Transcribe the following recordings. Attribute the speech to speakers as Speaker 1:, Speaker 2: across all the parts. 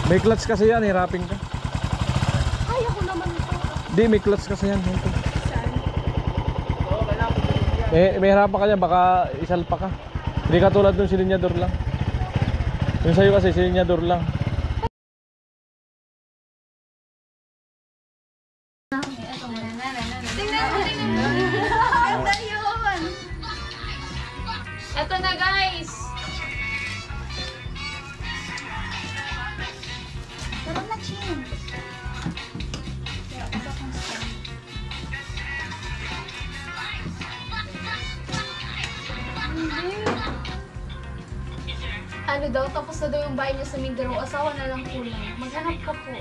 Speaker 1: May clutch kasi yan, hirapin ka.
Speaker 2: Kaya ko naman ito.
Speaker 1: Di, may clutch kasi yan. May hirapan ka niya, baka isalpa ka. Hindi ka tulad ng silinyador lang. Yung sa'yo kasi silinyador lang.
Speaker 2: Ito na guys.
Speaker 3: Tara na, Chin.
Speaker 2: Ano daw, tapos na daw yung bahay niya sa Mindoro. Asawa na lang kulang. Maghanap ka po.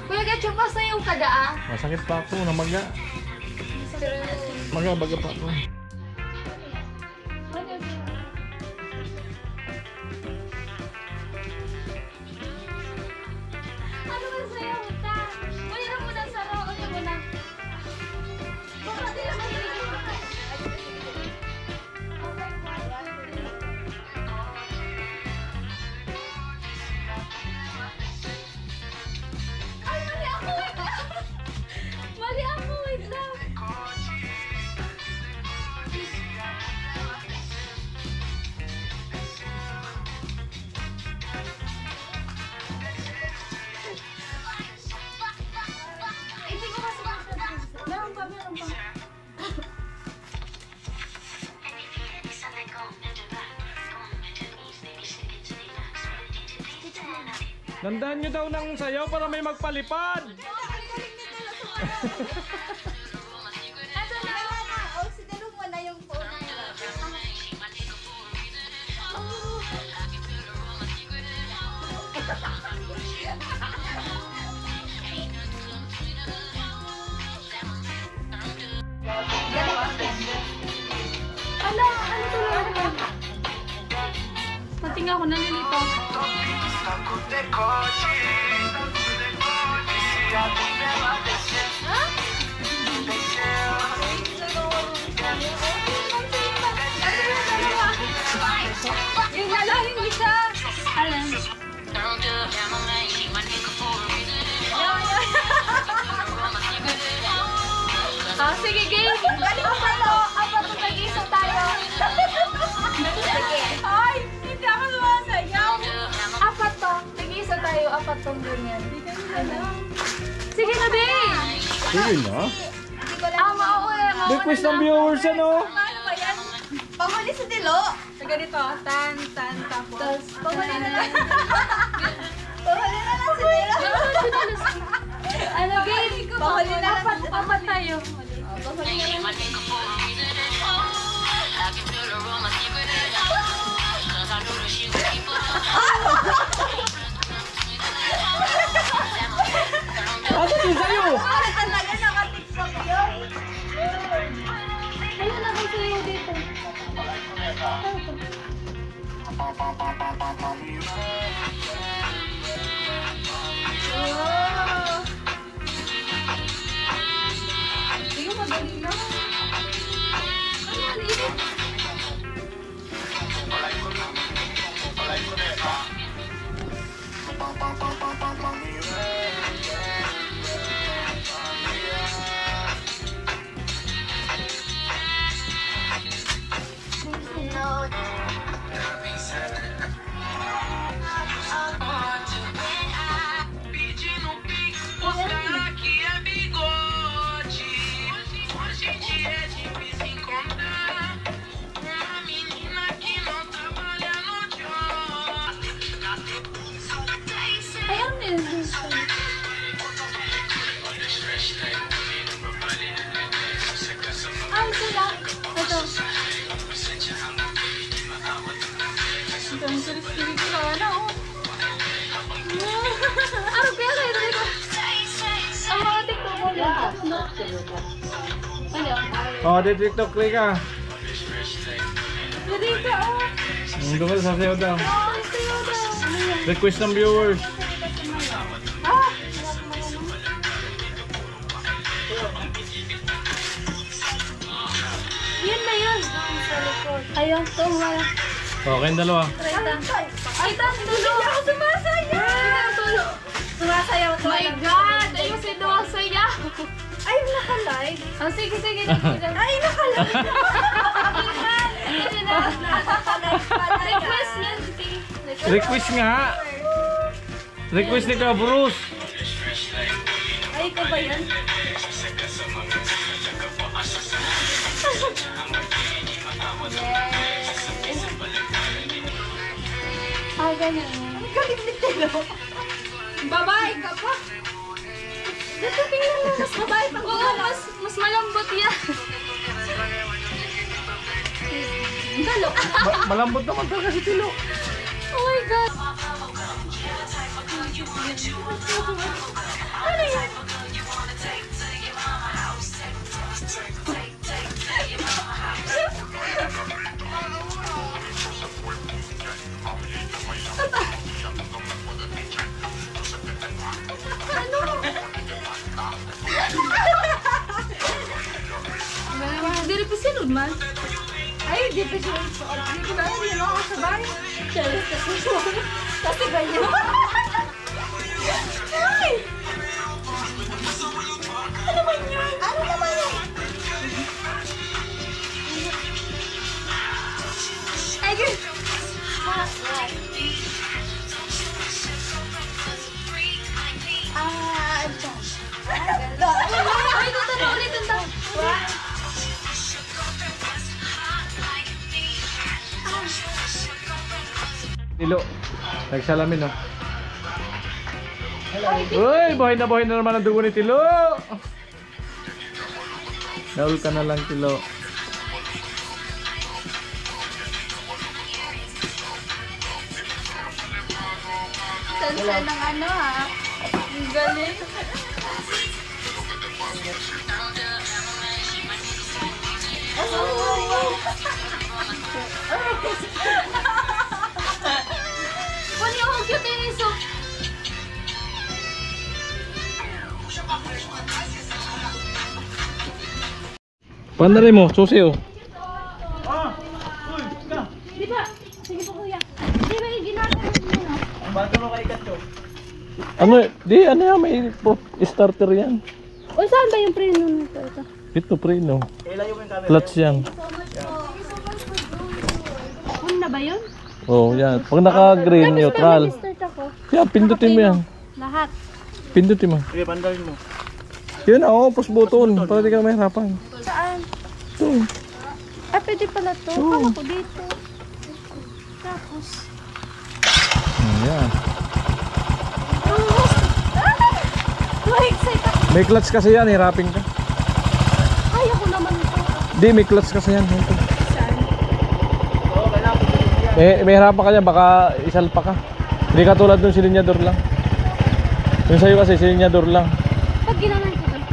Speaker 2: Kuya Gatchong, basta yung kadaa.
Speaker 1: Masakit pa ako, namaga. Maga-baga pa ako.
Speaker 2: Ano ba sa'yo, Huta? Kuya na muna sa roon. Kuya muna. Baka di lang ay, mali ako, wait lang. Mali ako, wait lang. Hindi ko kasi meron pa, meron pa.
Speaker 1: Tandaan nyo daw ng sayaw para may magpalipad.
Speaker 2: Ito na.
Speaker 3: O, sinalo mo na yung phone na yun.
Speaker 2: Ala, ano to lang? Pating ako, nalilito. Yung lalo, yung isa. Alam. Ah, sige, game.
Speaker 3: Galing ko sa'yo. Apat na tag-isa tayo.
Speaker 2: Ay, hindi ako sumasayaw. Apat to. Nag-iisa tayo, apat tong ganyan. Sige na, babe.
Speaker 1: Sige na.
Speaker 3: Hindi ko lang.
Speaker 2: Mauwi.
Speaker 1: Request ng viewers yan, oh.
Speaker 3: Ano ba yan? Pahuli sa dilo.
Speaker 2: Sa ganito, tan, tapos.
Speaker 3: Pahuli na lang. Pahuli na lang sa dilo.
Speaker 2: Ano, babe?
Speaker 3: Pahuli na lang.
Speaker 2: Apat tayo.
Speaker 3: Pahuli na lang.
Speaker 1: Ano yung sa'yo?
Speaker 3: Talaga naka-tiktok yun.
Speaker 2: Ayun na kayo sa'yo dito.
Speaker 3: Oh.
Speaker 2: Sige, madali na. Ano, init? Ay, ano yun? Ay, ito lang. Ito. Ito, ang siris-siris ko. Ano, oh. Ano kaya kayo dito? Ang mga TikTok mo lang. Ano?
Speaker 1: Oh, di TikTok play ka.
Speaker 2: Dito, oh.
Speaker 1: Doon ka sa sayaw daw.
Speaker 2: Oh, ito yun, oh. Ano yan?
Speaker 1: Request ng viewers.
Speaker 2: Ah! Yan na yan. Ayun, to, wala.
Speaker 1: Okay, dalawa.
Speaker 2: Ay, tan, tulo. Hindi ako sumasaya.
Speaker 3: Sumasayaw to.
Speaker 2: My God! Ayusin daw ang saya.
Speaker 3: Ay, naka-live.
Speaker 2: Oh, sige.
Speaker 3: Ay, naka-live.
Speaker 2: Request yan, T.
Speaker 1: Request nga. Request ni ka, Bruce.
Speaker 3: Ay, ikaw ba yan?
Speaker 2: Ah, ganyan.
Speaker 3: Ang galing ni Tilo.
Speaker 2: Babae ka pa.
Speaker 3: Dito tingnan mo, mas babae pang
Speaker 2: Oo, mas malambot yan.
Speaker 3: Talo.
Speaker 1: Malambot naman talaga si Tilo.
Speaker 2: Oh my God.
Speaker 3: Ano yan?
Speaker 2: Dili pa sinod man.
Speaker 3: Ay, di pa siya. Hindi ko na hindi ako kasabay. Kasi ganyan. Ay! Ano naman yun? Ano naman yun? Ay, ganyan. Ito.
Speaker 2: Ay, tuturo ulit ang tao.
Speaker 1: Tilo. Nagsalamin, no? Uy, buhay na naman ang dugo ni Tilo. Naul ka na lang, Tilo.
Speaker 3: Tansa ng ano ha.
Speaker 2: Ang galing. Pwede ako cute yung iso.
Speaker 1: Pandaray mo, susi, oh.
Speaker 3: Di ba? Sige po kuya. Di ba yung ginagawa mo?
Speaker 1: Ano, ano yan, may starter yan.
Speaker 3: O saan ba yung preno nito? Ito.
Speaker 1: Ito, preno. Clutch yan.
Speaker 3: Kung na ba yun?
Speaker 1: Oh, yan. Pag naka-green, neutral.
Speaker 3: Start ako.
Speaker 1: Yan, pindutin mo yan.
Speaker 3: Lahat.
Speaker 1: Pindutin mo.
Speaker 4: Sige, pandawin mo.
Speaker 1: Yun, oh, push button. Para di ka mahirapan.
Speaker 3: Saan?
Speaker 1: Ito.
Speaker 3: Ah, pwede pala to. Kala ko dito. Tapos.
Speaker 1: Yan.
Speaker 3: Ma-excite ako.
Speaker 1: May clutch kasi yan, hirapin ka.
Speaker 3: Kaya ko naman ito.
Speaker 1: Di, may clutch kasi yan. Ito.
Speaker 3: Saan?
Speaker 1: May hirapan ka yan, baka isalpa ka. Hindi ka tulad nung silinyador lang. Yung sa'yo kasi silinyador lang.
Speaker 3: Pag ginanan ko ito.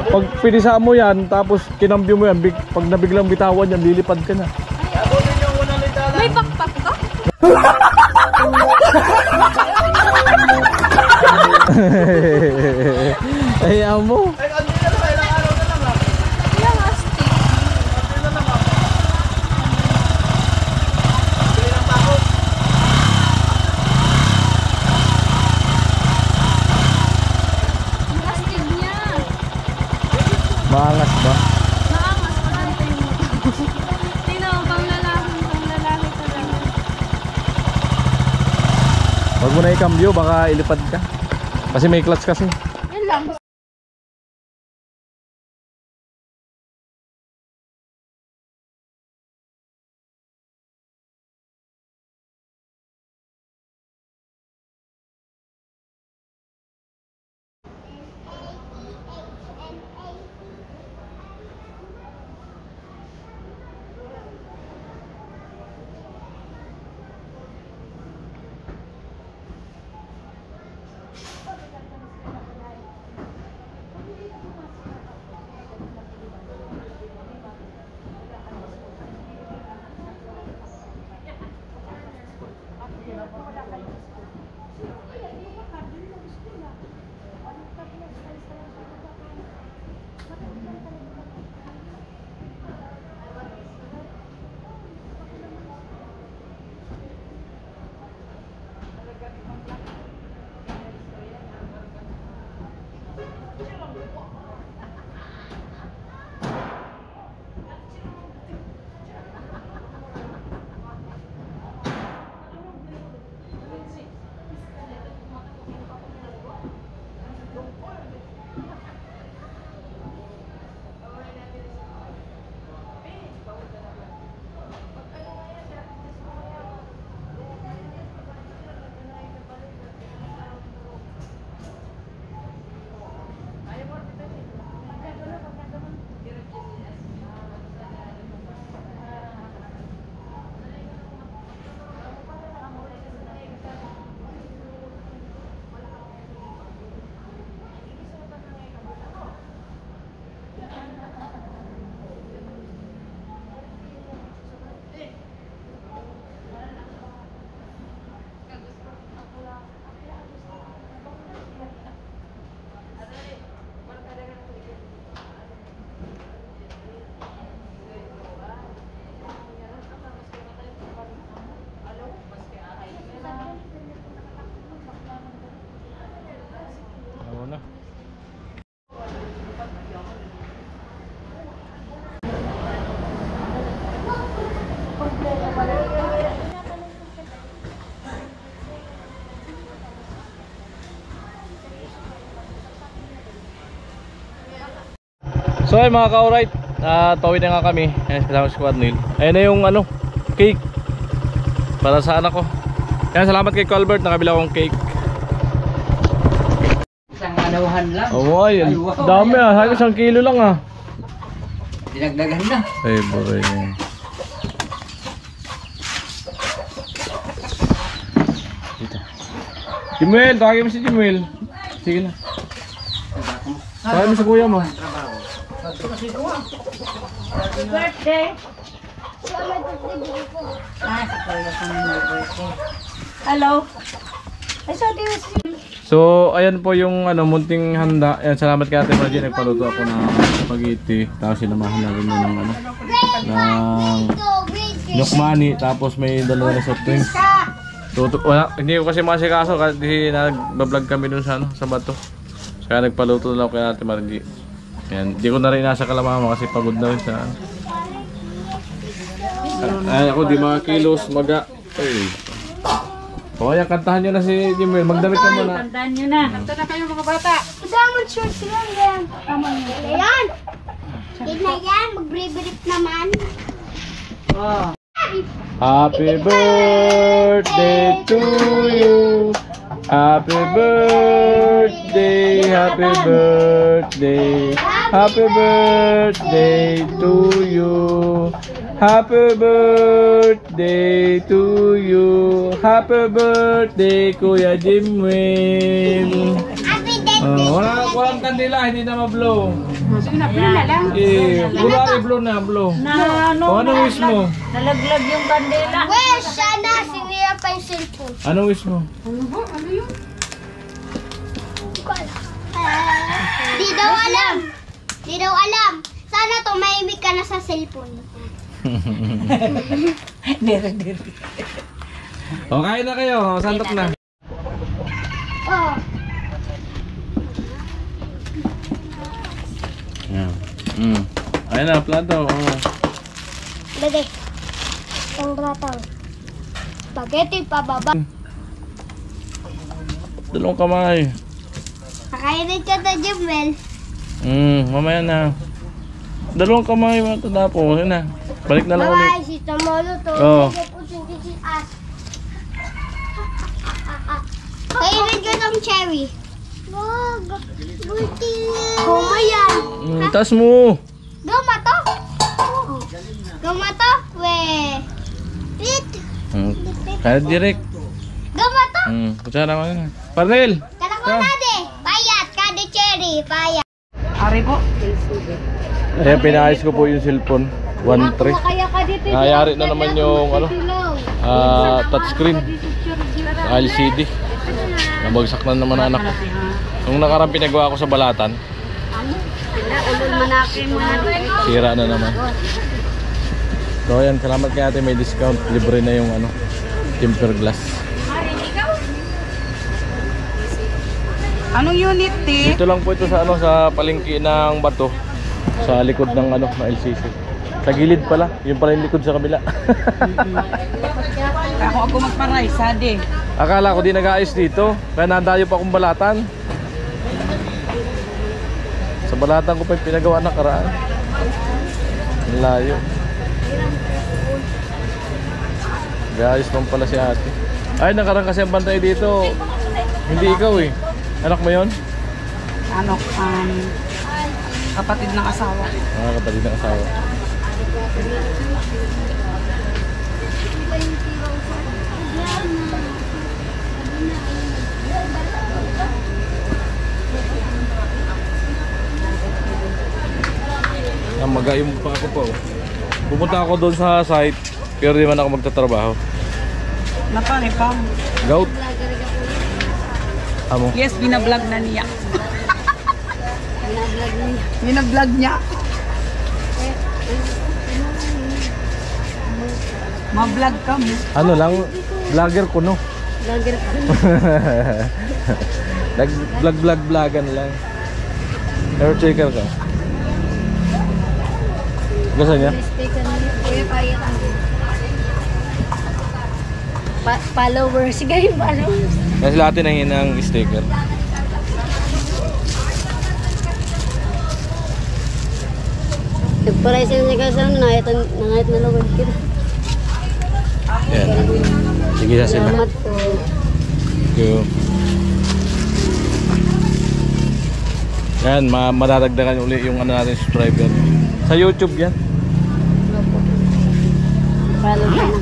Speaker 1: Pag pinisa mo yan, tapos kinambyo mo yan, pag nabiglang bitawan yan, lilipad ka na.
Speaker 3: May pakpak ka?
Speaker 1: Ay, amo.
Speaker 3: Ilang astig. Ang astig niya.
Speaker 1: Maangas ba?
Speaker 3: Maangas pa natin mo. Tingnan mo, pang lalaki talaga.
Speaker 1: Huwag mo na ikambyo, baka ilipad ka. Kasi may clutch kasi.
Speaker 3: Yan lang.
Speaker 1: So ay mga ka-alright, tawid na nga kami. Ayan, kasama si Squad Neil. Ayan na yung ano, cake para sa anak ko. Ayan, salamat kay Colbert, nakabila akong cake.
Speaker 4: Isang anuhan lang.
Speaker 1: Oh, ay,
Speaker 4: Ay, wow.
Speaker 1: dami ah, halos 1 kilo lang ah.
Speaker 4: Dinagdagan na.
Speaker 1: Ay, boy. Dito. Jimuel, tawagin mo si Jimuel. Sige na. Tawagin mo sa kuya mo.
Speaker 3: Birthday. Hello. Ay, so
Speaker 1: So, ayan po yung ano, munting handa. Ayan, salamat kay Ate Margie. Nagpaluto ako ng spaghetti. Tapos sinamahan na rin yun ng ano, ng nyokmani. Tapos may dalawa na soft drinks. Wala, hindi ko kasi masikaso kasi nagbablog kami dun sa, ano, sa bato. Kaya nagpaluto na ako kay Ate Margie. Ayan, di ko na rin nasa kalamama kasi pagod na rin sa ano. Ayan ako, di mga kilos, maga. Ay. O ayan, kantahan nyo na si Jimuel. Magdamit ka muna.
Speaker 3: Kantahan nyo na.
Speaker 2: Kanta na kayo mga bata.
Speaker 5: Diamond shorts lang yan. Ayan. Yan na yan. Mag-brief naman.
Speaker 1: Happy birthday to you. Happy birthday, happy birthday. Happy birthday to you. Happy birthday to you. Happy birthday, Kuya Jimuel.
Speaker 5: Happy birthday.
Speaker 1: Walang kandila, hindi na ma-blow.
Speaker 2: Sige na, pili na lang.
Speaker 1: Kunwari blow na, blow.
Speaker 3: Na ano,
Speaker 1: O, anong wish mo?
Speaker 3: nalaglag yung kandila.
Speaker 5: Wish, sana sinira pa yung cellphone.
Speaker 1: Anong wish mo?
Speaker 5: Di daw alam. Di daw alam. Sana tumahimik ka na sa cellphone.
Speaker 1: O, kain na kayo. Santok na.
Speaker 5: Oh.
Speaker 1: Ayan. Ayan na, plato. Oh.
Speaker 5: Lagay. Ang ratang. Spaghetti pababa.
Speaker 1: Dalawang kamay.
Speaker 5: Kakainin ka na, Jimwell.
Speaker 1: Mamaya na. Dalawang kamay, matatapo. Ayan na. Balik na lang ulit.
Speaker 5: Bye, si Tamolo to.
Speaker 1: Oo.
Speaker 5: Kainin ko tong cherry. Wag. Buti. Goma yan.
Speaker 1: Taas mo.
Speaker 5: Goma to. Goma to. We. Wait.
Speaker 1: Kaya direct.
Speaker 5: Goma to.
Speaker 1: Kutsara mo na. Parnel!
Speaker 5: Kala ko na de. Payat. Kade cherry. Payat.
Speaker 2: Ari po.
Speaker 1: Ayan, pinaayos ko po yung cellphone. 1.3.
Speaker 5: Kaya ka dito.
Speaker 1: Nangyayari na naman yung ano, touchscreen. LCD. Nabagsak na naman anak ko. Nung nakarang pinagawa ko sa balatan, sira na naman. So ayan, salamat kay ate, may discount. Libre na yung ano, tempered glass.
Speaker 2: Anong unit, T?
Speaker 1: Dito lang po ito sa ano, sa palengke ng Bato. Sa likod ng ano, na LCC. Sa gilid pala, yung pala yung likod sa kabila.
Speaker 2: Ako magparay, sade.
Speaker 1: Akala ko di nag-aayos dito, kaya nadayo pa akong balatan. Sa balatan ko pa yung pinagawa na karaan. Ang layo. Nag-aayos pa pala si ate. Ay, nakarang kasi ang bantay dito. Hindi ikaw eh. Anak mo yon?
Speaker 2: Ano, kapatid ng asawa.
Speaker 1: Kapatid ng asawa. Magayong pa ako po. Pupunta ako doon sa site, pero di man ako magtatrabaho.
Speaker 2: Naparipam.
Speaker 1: Gout. Amo.
Speaker 2: Yes, binablog na niya. Binablog niya. Ma-vlog ka mo.
Speaker 1: Ano lang, vlogger ko no.
Speaker 5: Vlogger ka.
Speaker 1: Nag-vlog-vlogan lang. Air checker ka. Gusto niya?
Speaker 5: Followers. Sige yung followers.
Speaker 1: Kasi lahat nangin ng sticker.
Speaker 3: Para isa niya kasi nangayat na lugod kita.
Speaker 1: Yan. Sige na sila.
Speaker 3: Salamat po.
Speaker 1: Thank you. Yan, madadagdagan uli yung ano natin subscriber. Sa YouTube yan.
Speaker 3: Follow ka na.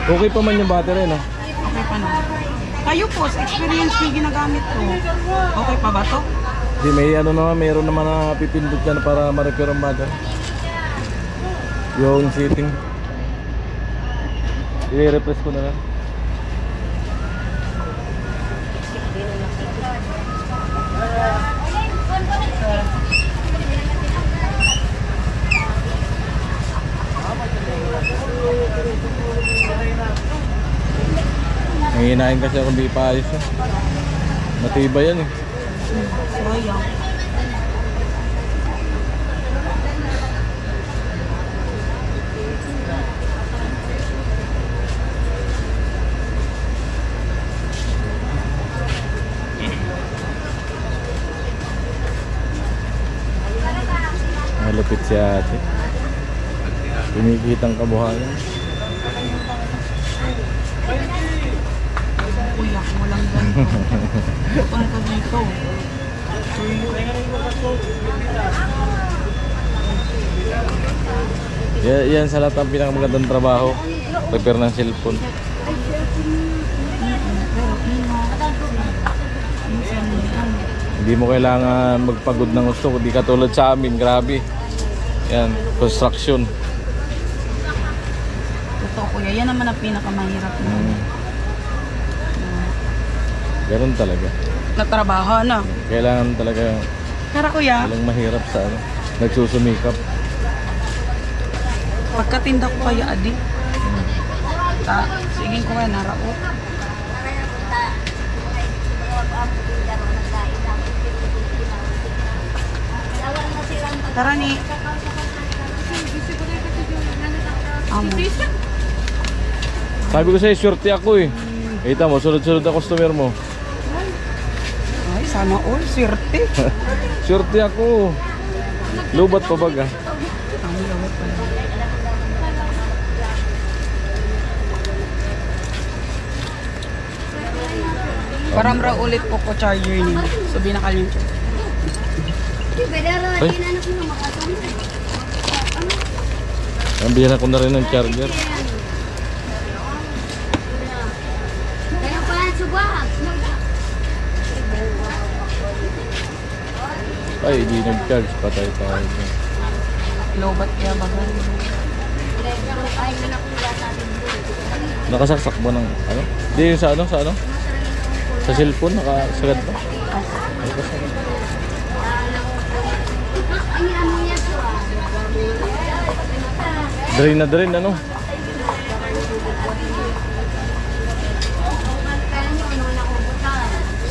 Speaker 1: Okay pa man yung battery, no?
Speaker 6: Okay pa naman. Kayo po, sa experience niyo ginagamit ko. Okay pa ba to?
Speaker 1: Hindi, may ano naman, mayroon naman na pipindot yan para ma-repair ang battery. Yung setting. I-repress ko na lang. Nangihinain kasi ako di pa ayos eh. Matibay yan eh.
Speaker 6: Sayang.
Speaker 1: Malupit si ate. Kumikitang kabuhayan.
Speaker 6: Kuya, walang ganito. Bukang ka dito.
Speaker 1: Yan sa lahat ang pinakamagandang trabaho. Repair ng cellphone. Hindi mo kailangan magpagod ng gusto. Hindi katulad sa amin, grabe. Yan, construction.
Speaker 6: Totoo kuya, yan naman ang pinakamahirap na.
Speaker 1: Ganun talaga.
Speaker 6: Natrabaho na.
Speaker 1: Kailangan talaga
Speaker 6: Pero kuya,
Speaker 1: walang mahirap sa ano. Nagsusumikap.
Speaker 6: pagkatinda ko kaya adi. Sige ko kaya narao. Tara ni.
Speaker 1: Sabi ko sa'yo, surety ako eh. Kita mo, sunod-sunod ang customer mo.
Speaker 6: Ay, sana all. Swerte.
Speaker 1: Surety ako. Lubat pa baga.
Speaker 6: Ang lawat pala. Param ra ulit po ko charger niya. So binakal yung charger.
Speaker 1: Ay. Ambihan ako na rin ng charger.
Speaker 5: Kaya pa subak.
Speaker 1: Ay, hindi nag-charge. Patay tayo.
Speaker 6: Lobat kaya bagal.
Speaker 1: Nakasaksak mo ng ano? Hindi yung sa ano? Sa ano? Sa cellphone? Nakasagad pa? Nakasagad. Drain na drain, ano?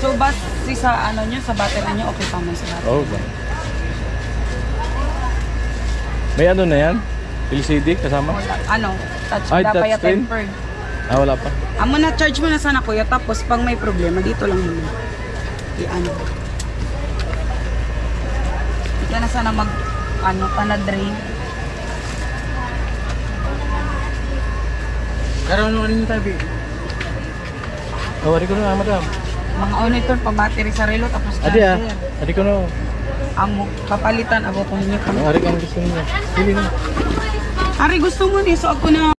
Speaker 6: So base sa ano nyo, sa battery nyo, okay pa man sa battery.
Speaker 1: Oo ba? May ano na yan? LCD kasama?
Speaker 6: Ano? Touch,
Speaker 1: Ay,
Speaker 6: dapat ya
Speaker 1: touchscreen?
Speaker 6: tempered.
Speaker 1: Ah, wala pa.
Speaker 6: Amo na charge mo na sana kuya, tapos pag may problema, dito lang muna. I-ano. Hindi ka na sana mag, ano, pana-drain.
Speaker 4: Karoon mo rin tabi.
Speaker 1: Oh, adi ko na, madam.
Speaker 6: Mga monitor pa battery sa relo, tapos
Speaker 1: Adi ah.
Speaker 6: charger.
Speaker 1: Adi ko na.
Speaker 6: Amo, papalitan ako kung hindi ka.
Speaker 1: Ang ari kang gusto niya. Pili na.
Speaker 6: Ari, gusto mo ni, so ako na